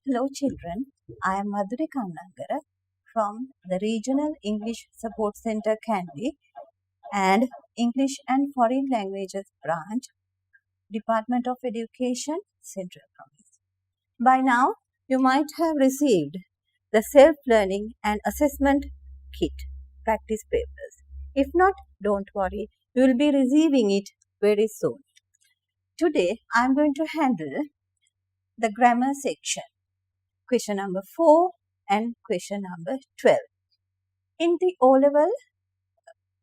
Hello children, I am Maduri Kannangara from the Regional English Support Center Kandy and English and Foreign Languages Branch, Department of Education, Central Province. By now, you might have received the Self-Learning and Assessment Kit practice papers. If not, don't worry, you will be receiving it very soon. Today, I am going to handle the grammar section. Question number 4 and question number 12. In the O-level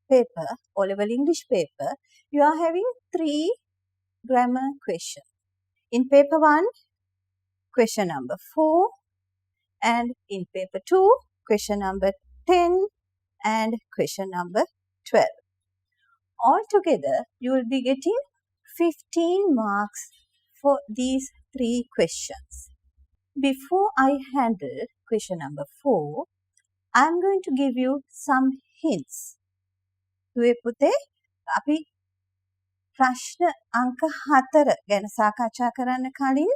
paper, O-level English paper, you are having 3 grammar questions. In paper 1, question number 4, and in paper 2, question number 10 and question number 12. Altogether, you will be getting 15 marks for these 3 questions. Before I handle question number 4, I am going to give you some hints. දුවේ පුතේ අපි ප්‍රශ්න අංක 4 ගැන සාකච්ඡා කරන්න කලින්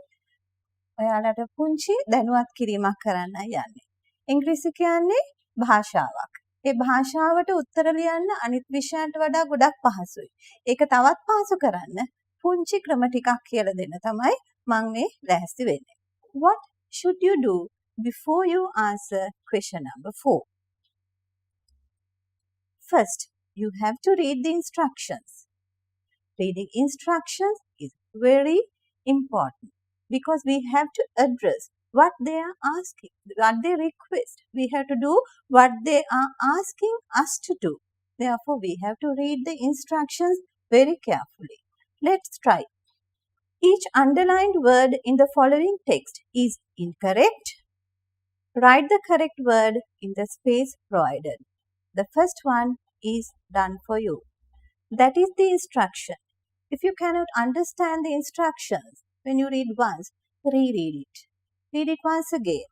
ඔයාලට පුංචි දැනුවත් කිරීමක් කරන්නයි යන්නේ. ඉංග්‍රීසි කියන්නේ භාෂාවක්. ඒ භාෂාවට උත්තර ලියන්න අනිත් විෂයන්ට වඩා ගොඩක් පහසුයි. ඒක තවත් පහසු කරන්න පුංචි ක්‍රම ටිකක් කියලා දෙන්න තමයි මම මේ ලෑස්ති වෙන්නේ. What should you do before you answer question number 4? First, you have to read the instructions. Reading instructions is very important because we have to address what they are asking, what they request. We have to do what they are asking us to do. Therefore, we have to read the instructions very carefully. Let's try. Each underlined word in the following text is incorrect. Write the correct word in the space provided. The first one is done for you. That is the instruction. If you cannot understand the instructions when you read once, reread it. Read it once again.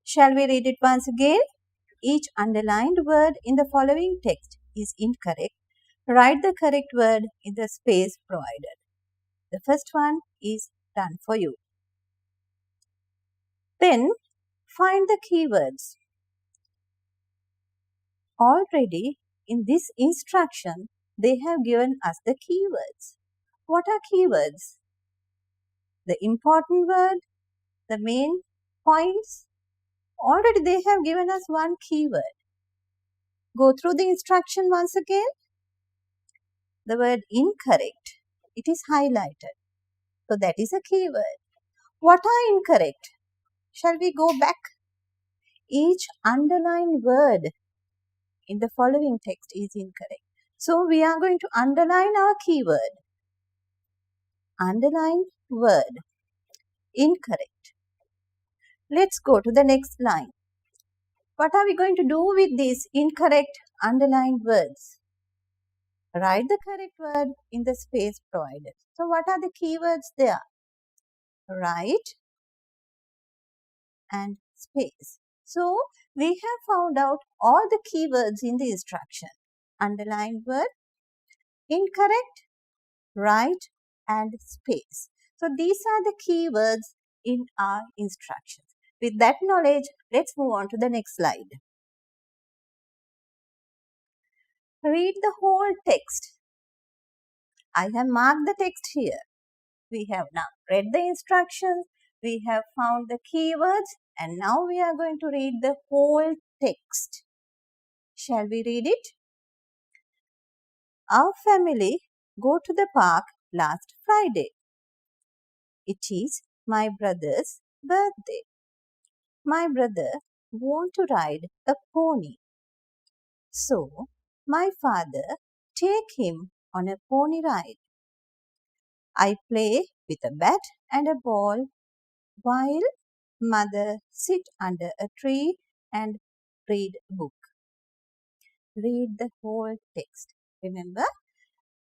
Shall we read it once again? Each underlined word in the following text is incorrect. Write the correct word in the space provided. The first one is done for you. Then, find the keywords. Already in this instruction, they have given us the keywords. What are keywords? The important word, the main points. Already they have given us one keyword. Go through the instruction once again. The word incorrect, it is highlighted. So that is a keyword. What are incorrect? Shall we go back? Each underlined word in the following text is incorrect. So we are going to underline our keyword. Underline word. Incorrect. Let's go to the next line. What are we going to do with these incorrect underlined words? Write the correct word in the space provided. So what are the keywords there? Write and space. So we have found out all the keywords in the instruction. Underlined word, incorrect, write and space. So these are the keywords in our instructions. With that knowledge, let's move on to the next slide. Read the whole text. I have marked the text here. We have now read the instructions, we have found the keywords, and now we are going to read the whole text. Shall we read it? Our family go to the park last Friday. It is my brother's birthday. My brother wants to ride a pony. So, my father take him on a pony ride. I play with a bat and a ball while mother sit under a tree and read a book. Read the whole text. Remember?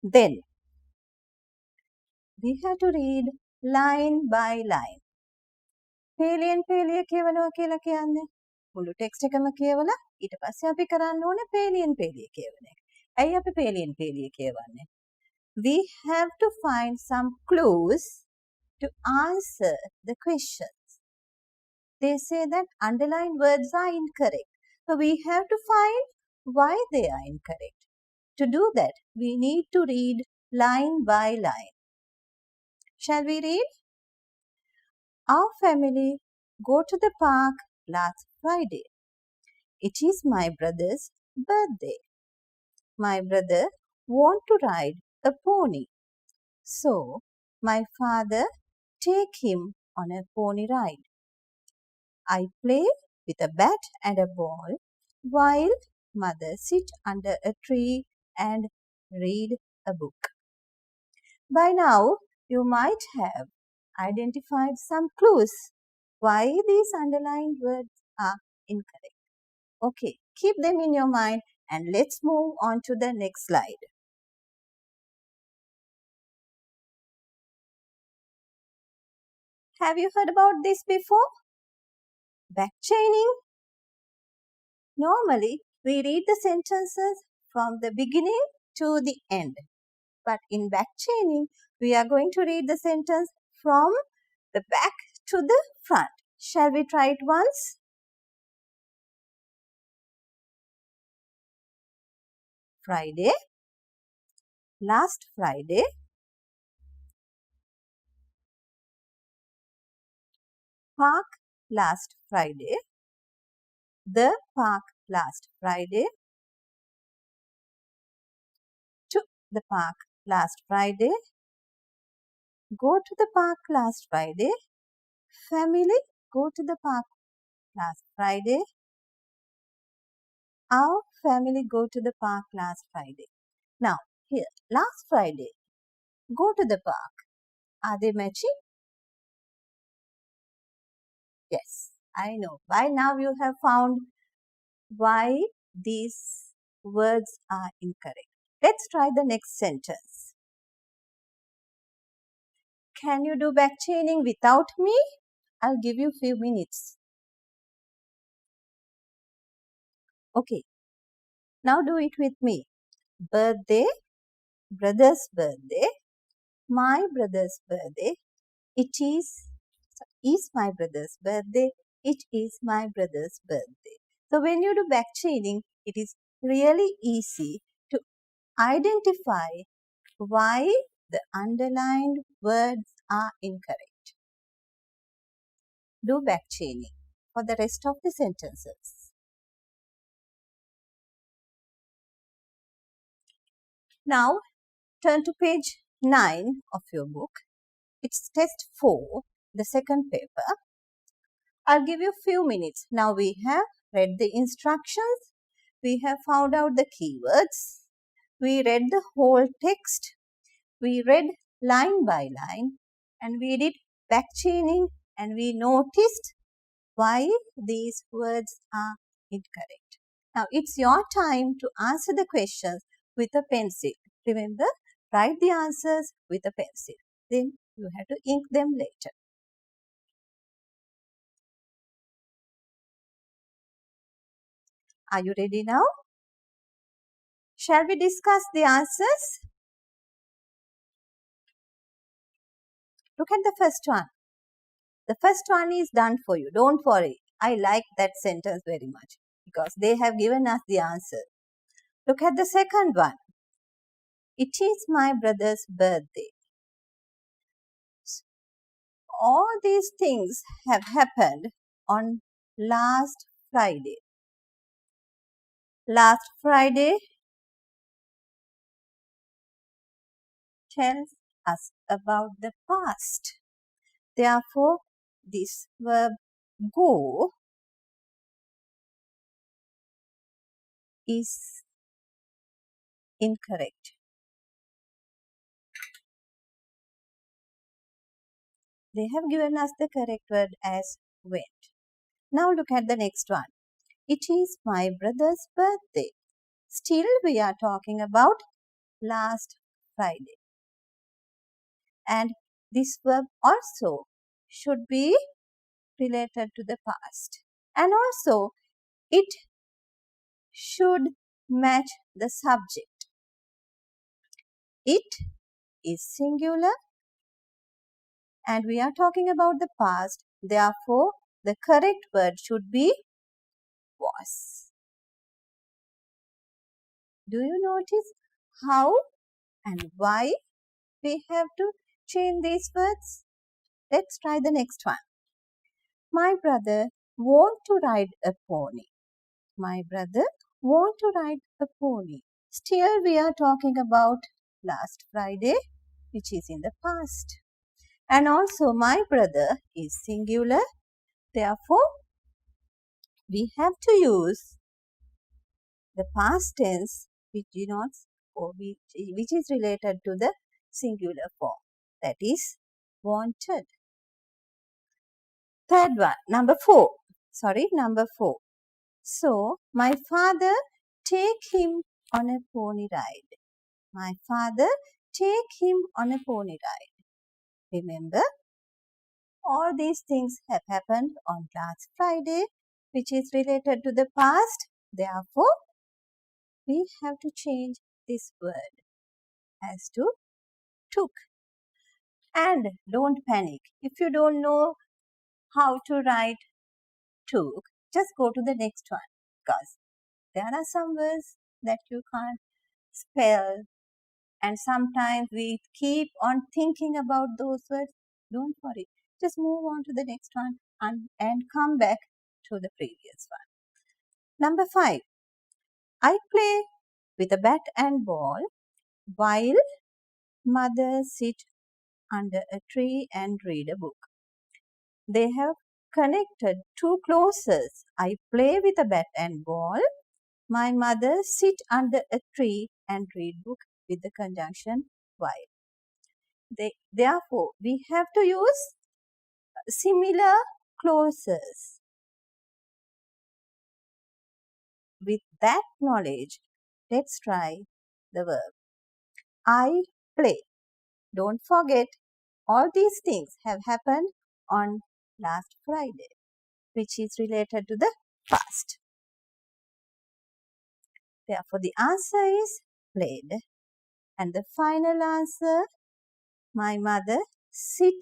Then, we have to read line by line. පේලියෙන් පේලිය කියවනවා කියලා කියන්නේ මුළු text එකම කියවලා ඊට පස්සේ අපි කරන්න ඕනේ පේලියෙන් පේලිය කියවන එක. ඇයි අපි පේලියෙන් පේලිය කියවන්නේ? We have to find some clues to answer the questions. they say that underlined words are incorrect. So we have to find why they are incorrect. To do that, we need to read line by line. Shall we read? Our family go to the park last Friday. It is my brother's birthday. My brother want to ride a pony. So, my father take him on a pony ride. I play with a bat and a ball while mother sit under a tree and read a book. By now, you might have identified some clues why these underlined words are incorrect. Okay, keep them in your mind and let's move on to the next slide. Have you heard about this before? Backchaining. Normally, we read the sentences from the beginning to the end. But in backchaining, we are going to read the sentence from the back to the front. Shall we try it once? Friday, last Friday, park last Friday, the park last Friday, to the park last Friday, go to the park last Friday, family go to the park last Friday, our family go to the park last Friday. Now, here, last Friday, go to the park. Are they matching? Yes, I know. By now you have found why these words are incorrect. Let's try the next sentence. Can you do backchaining without me? I'll give you a few minutes. Okay. Now do it with me. Birthday, brother's birthday, my brother's birthday. It is my brother's birthday. It is my brother's birthday. So when you do backchaining, it is really easy to identify why the underlined words are incorrect. Do backchaining for the rest of the sentences. Now turn to page 9 of your book. It's test 4, the second paper. I'll give you a few minutes. Now we have read the instructions. We have found out the keywords. We read the whole text. We read line by line and we did backchaining and we noticed why these words are incorrect. Now it's your time to answer the questions with a pencil. Remember, write the answers with a pencil. Then you have to ink them later. Are you ready now? Shall we discuss the answers? Look at the first one. The first one is done for you. Don't worry. I like that sentence very much because they have given us the answer. Look at the second one. It is my brother's birthday. All these things have happened on last Friday. Last Friday tells us about the past. Therefore, this verb go is incorrect. They have given us the correct word as went. Now look at the next one. It is my brother's birthday. Still we are talking about last Friday. And this verb also should be related to the past. And also it should match the subject. It is singular and we are talking about the past. Therefore, the correct word should be was. Do you notice how and why we have to change these words? Let's try the next one. My brother want to ride a pony. My brother want to ride a pony. Still we are talking about last Friday, which is in the past. And also my brother is singular. Therefore, we have to use the past tense which denotes or which is related to the singular form. That is wanted. Third one, number 4. So, my father take him on a pony ride. My father take him on a pony ride. Remember, all these things have happened on last Friday, which is related to the past. Therefore, we have to change this word as to took. And don't panic. If you don't know how to write took, just go to the next one, because there are some words that you can't spell, and sometimes we keep on thinking about those words. Don't worry. Just move on to the next one and come back to the previous one. Number 5. I play with a bat and ball while mother sit under a tree and read a book. They have connected two clauses. I play with a bat and ball. My mother sit under a tree and read book with the conjunction while. Therefore, we have to use similar clauses. With that knowledge, let's try the verb. I play. Don't forget, all these things have happened on last Friday, which is related to the past. Therefore, the answer is played. And the final answer, my mother sit,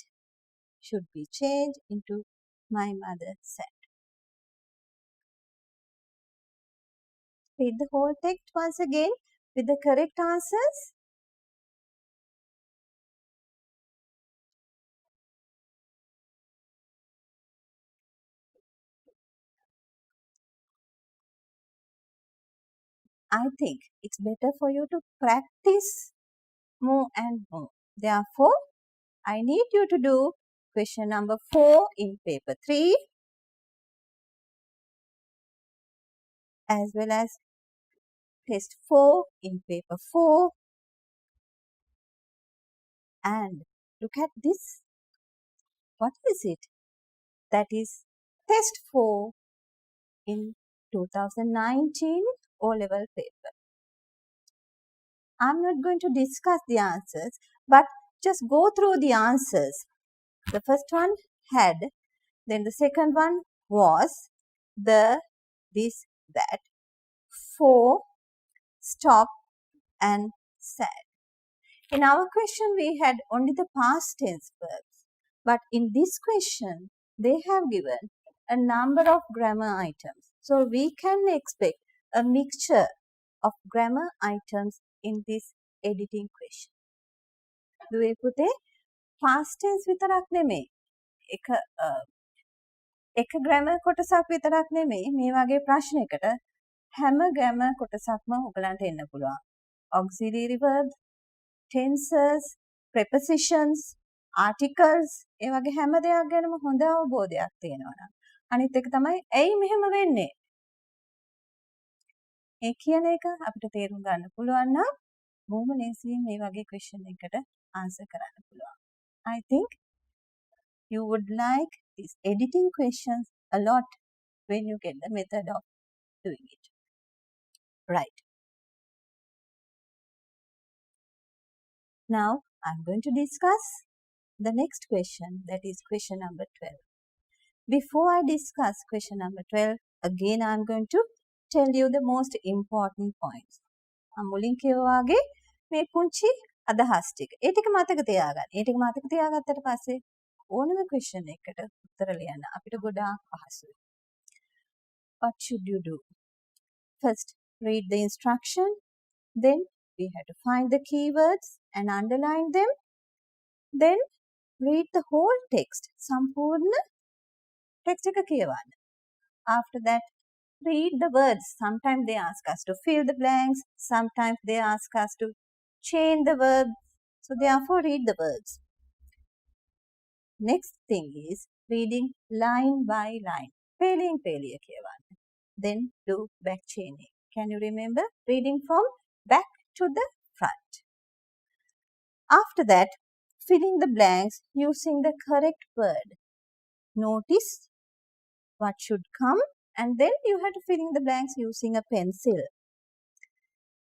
should be changed into my mother sat. Read the whole text once again with the correct answers. I think it's better for you to practice more and more. Therefore, I need you to do question number 4 in paper 3, as well as test 4 in paper 4. And look at this. What is it? That is test 4 in 2019 O-level paper. I'm not going to discuss the answers, but just go through the answers. The first one had, then the second one was, the, this, that, for, stop, and sad. In our question, we had only the past tense verbs. But in this question, they have given a number of grammar items. So we can expect a mixture of grammar items in this editing question. දුවේ පුතේ, past tense විතරක් නෙමෙයි. එක grammar කොටසක් විතරක් නෙමෙයි. මේ වගේ ප්‍රශ්නයකට හැම grammar කොටසක්ම ඔයගලන්ට එන්න පුළුවන්. Auxiliary verbs, tenses, prepositions, articles, ඒ වගේ හැම දෙයක් ගැනම හොඳ අවබෝධයක් තියෙනවා නම්. අනිත් එක තමයි ඇයි මෙහෙම වෙන්නේ? ඒ කියන එක අපිට තේරුම් ගන්න පුළුවන් නම් බොහොම ලේසියෙන් මේ වගේ question එකකට answer කරන්න පුළුවන්. I think you would like these editing questions a lot when you get the method of doing it. Right. Now, I'm going to discuss the next question, that is question number 12. Before I discuss question number 12, again I'm going to tell you the most important points. මුලින් කියවාගේ මේ පුංචි අදහස් ටික. ඒ ටික මතක තියාගන්න. ඒ ටික මතක තියාගත්තට පස්සේ ඕනම question එකකට උත්තර ලියන්න අපිට ගොඩාක් පහසුයි. What should you do? First, read the instruction. Then, we have to find the keywords and underline them. Then, read the whole text. සම්පූර්ණ text එක කියවන්න. After that, read the words. Sometimes they ask us to fill the blanks. Sometimes they ask us to change the verbs. So, therefore, read the words. Next thing is reading line by line. Peliyin peliya කියවන්න. Then do back chaining. Can you remember? Reading from back to the front. After that, filling the blanks using the correct word. Notice what should come and then you have to fill in the blanks using a pencil.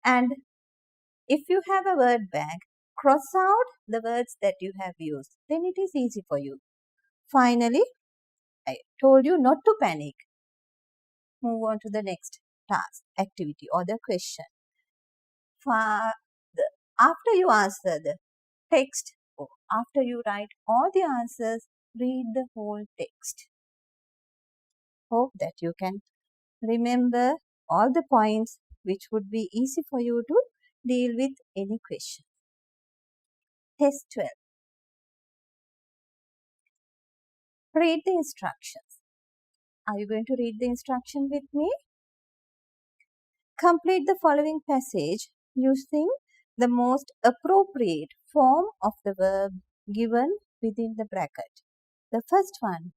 And if you have a word bank, cross out the words that you have used. Then it is easy for you. Finally, I told you not to panic. Move on to the next task, activity or the question. After you answer the text or after you write all the answers, read the whole text. Hope that you can remember all the points which would be easy for you to deal with any question. Test 12. Read the instructions. Are you going to read the instruction with me? Complete the following passage using the most appropriate form of the verb given within the bracket. The first one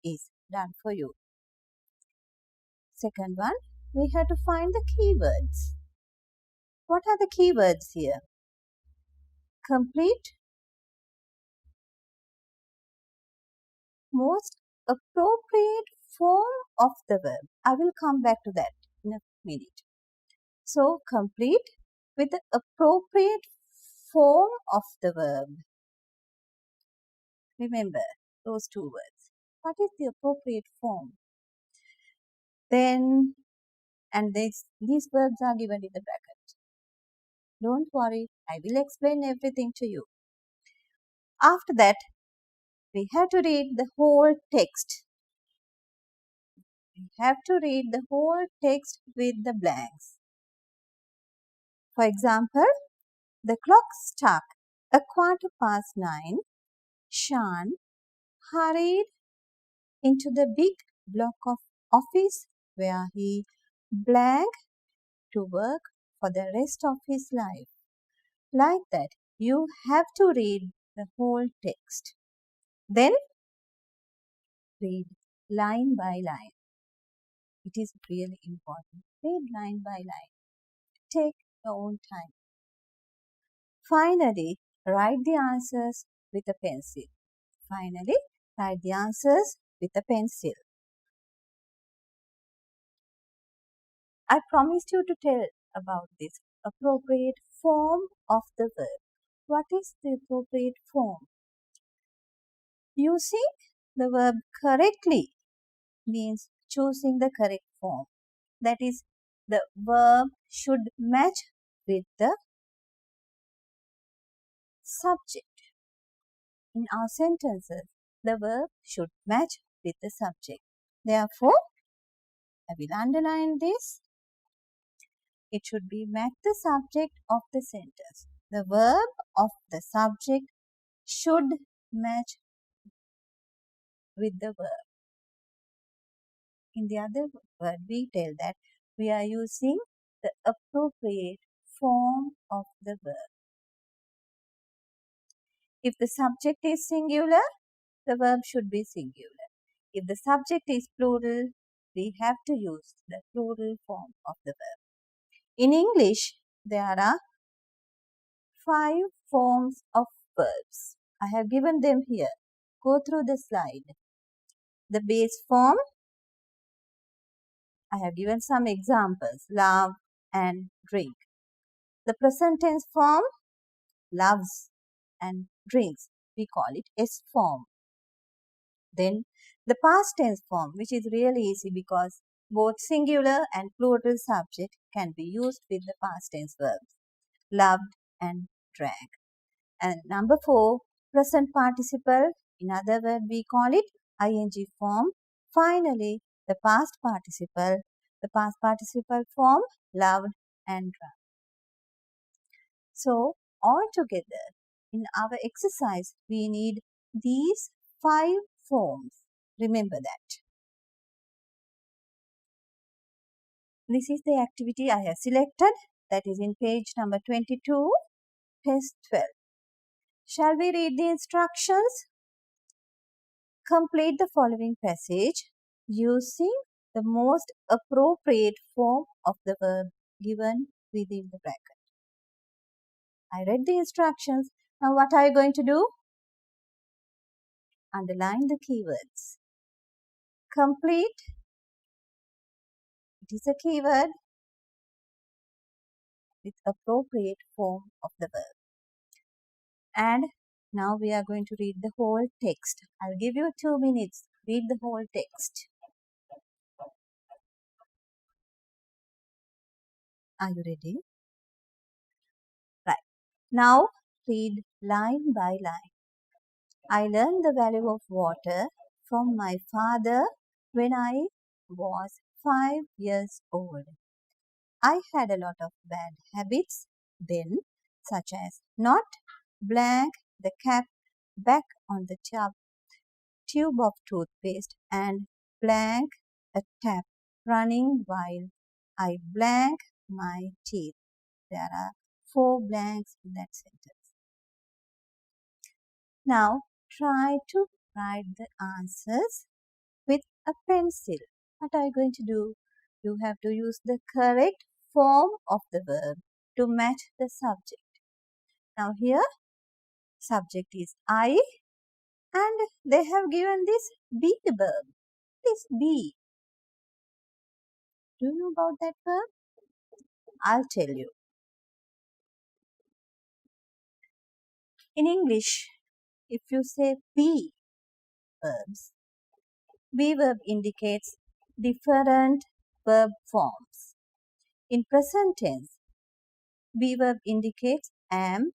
is done for you. Second one, we have to find the keywords. What are the keywords here? Complete, most appropriate form of the verb. I will come back to that in a minute. So, complete with the appropriate form of the verb. Remember those two words. What is the appropriate form? Then, and these verbs are given in the bracket. Don't worry, I will explain everything to you. After that, we have to read the whole text. We have to read the whole text with the blanks. For example, the clock struck 9:15. Shan hurried into the big block of office where he blanked to work for the rest of his life. Like that, you have to read the whole text. Then, read line by line. It is really important. Read line by line. Take your own time. Finally, write the answers with a pencil. Finally, write the answers with a pencil. I promised you to tell about this appropriate form of the verb. What is the appropriate form? Using the verb correctly means choosing the correct form. That is, the verb should match with the subject. In our sentences, the verb should match with the subject. Therefore, I will underline this. It should be match the subject of the sentence. The verb of the subject should match with the verb. In the other word, we tell that we are using the appropriate form of the verb. If the subject is singular, the verb should be singular. If the subject is plural, we have to use the plural form of the verb. In English, there are 5 forms of verbs. I have given them here. Go through the slide. The base form, I have given some examples, love and drink. The present tense form, loves and drinks. We call it S form. Then the past tense form, which is really easy because both singular and plural subject can be used with the past tense verbs. Loved and drank. And number 4, present participle, In other words, we call it ing form. Finally, the past participle form loved and run. So, altogether, in our exercise, we need these 5 forms. Remember that. This is the activity I have selected. That is in page number 22, test 12. Shall we read the instructions? Complete the following passage using the most appropriate form of the verb given within the bracket. I read the instructions. Now what are you going to do? Underline the keywords. Complete. It is a keyword with appropriate form of the verb. And now we are going to read the whole text. I'll give you 2 minutes. Read the whole text. Are you ready? Right. Now read line by line. I learned the value of water from my father when I was 5 years old. I had a lot of bad habits then, such as not blank the cap back on the tube of toothpaste and blank a tap running while I blank my teeth. There are 4 blanks in that sentence. Now try to write the answers with a pencil. What are you going to do? You have to use the correct form of the verb to match the subject. Now here, subject is I and they have given this be verb. This be. Do you know about that verb? I'll tell you. In English, if you say be verbs, be verb indicates different verb forms. In present tense, be verb indicates am,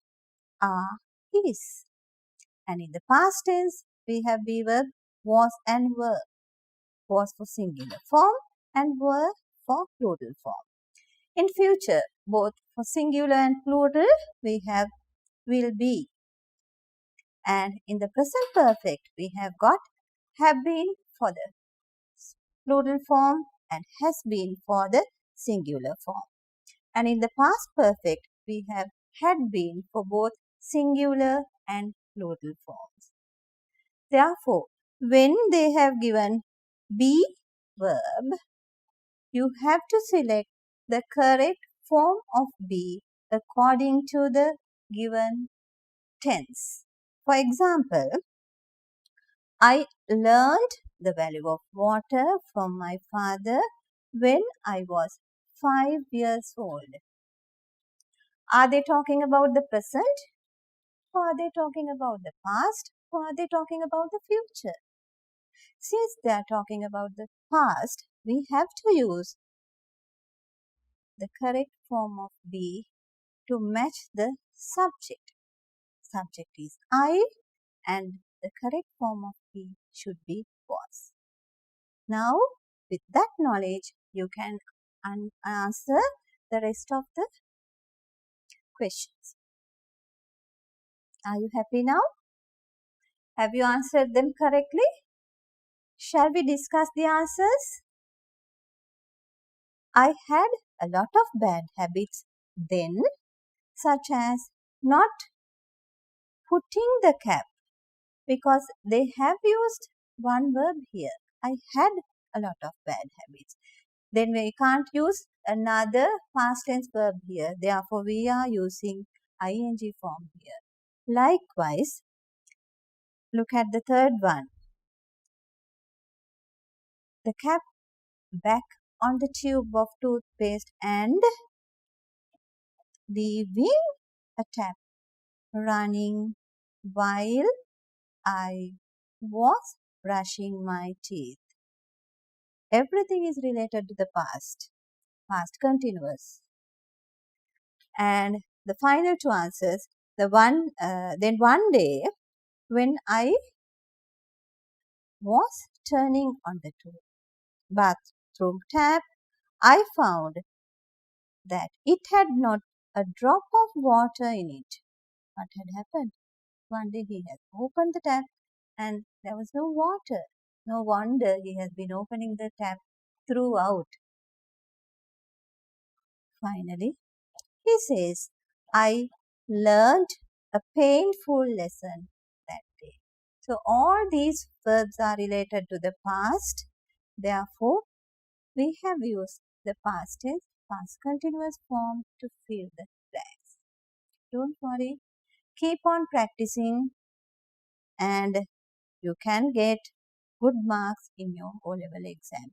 are, is. And in the past tense, we have be verb was and were. Was for singular form and were for plural form. In future, both for singular and plural, we have will be. And in the present perfect, we have got have been for the plural form and has been for the singular form. And in the past perfect, we have had been for both singular and plural forms. Therefore, when they have given be verb, you have to select the correct form of be according to the given tense. For example, I learned the value of water from my father when I was 5 years old. Are they talking about the present? Or are they talking about the past? Or are they talking about the future? Since they are talking about the past, we have to use the correct form of be to match the subject. Subject is I and the correct form of be should be was. Now, with that knowledge, you can answer the rest of the questions. Are you happy now? Have you answered them correctly? Shall we discuss the answers? I had a lot of bad habits then, such as not putting the cap, because they have used one verb here. I had a lot of bad habits. Then we can't use another past tense verb here. Therefore, we are using ing form here. Likewise, look at the third one. The cap back on the tube of toothpaste and leaving a tap running while I was brushing my teeth. Everything is related to the past continuous. And the final 2 answers, then one day when I was turning on the bathroom tap, I found that it had not a drop of water in it. What had happened? One day he had opened the tap and there was no water. No wonder he has been opening the tap throughout. Finally, he says, I learned a painful lesson that day. So all these verbs are related to the past. Therefore, we have used the past tense, past continuous form to fill the blanks. Don't worry. Keep on practicing and you can get good marks in your O-level exam.